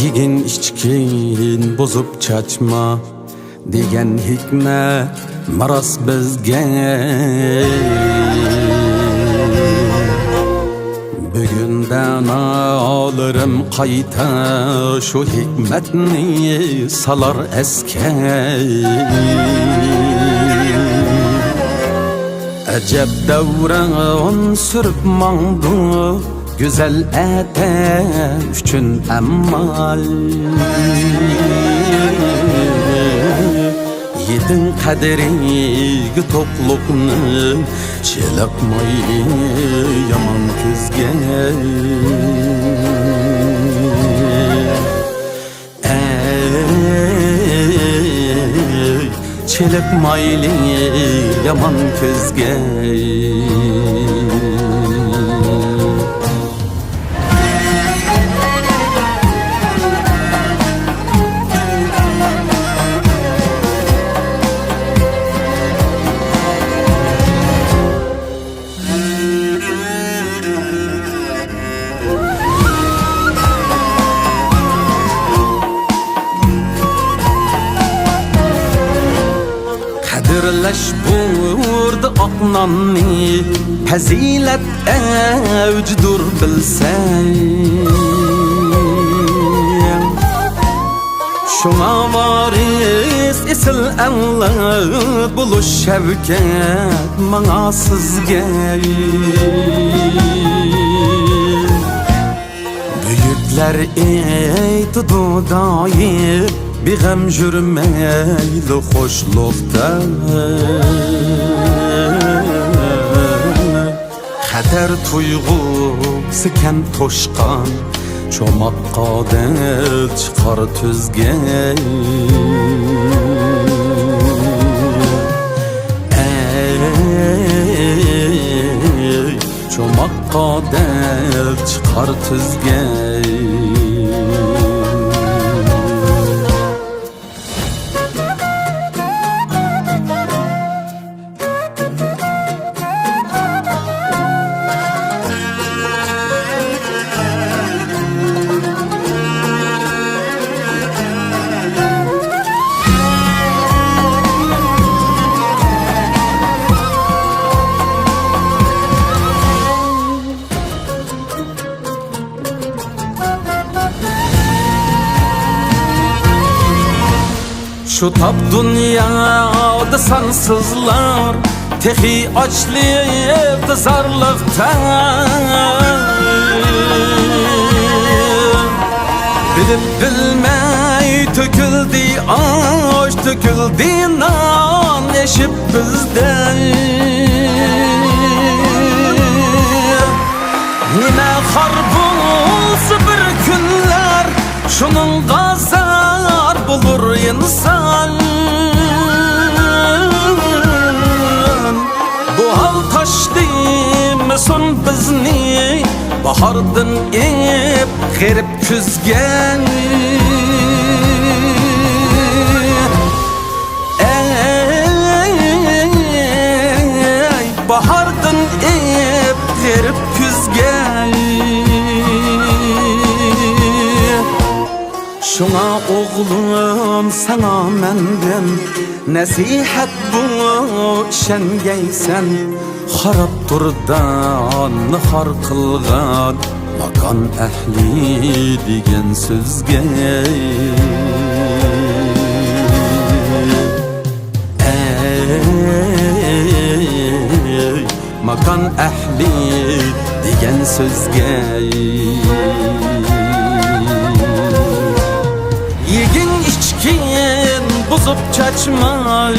Yegin içkin bozup çaçma degan hikmet maras bizga. Bugundan alırım qayta şu hikmetni salar esке. Acep davran sürüp mağdu güzel eten üçün emmal. Yedin kaderi toklukni çelakmay yaman kızge. Çelakmayli yaman kızge. Kadirleş burada aknanni fazilet evcdur bilsen. Şuna varis isil evlat buluş şevket bana sizge. Büyükler eydi dudayı bir gam jürmeyli hoşlukta. Kader tuygusu ken toşkan çomakka del çıkar tüzge. Çomakka del çıkar tüzge. Şu tap dünyada sansızlar tehi açlıkta zarlıkta. Bilip bilmey töküldü aş töküldü nan eşip bizden. Nime harbulsa bir günler şunun gazar bulur insan. Bu hal taşdıymışsın bizni bahardın ip gerip küzgen. Ey bahardın ip gerip küzgen. Şuna oğlum sana menden nasihat bu şengeysen. Harap turdan har kılgan makan ehli degen sözge. Makan ehli degen sözge. Yegin içkin bozup çaçma.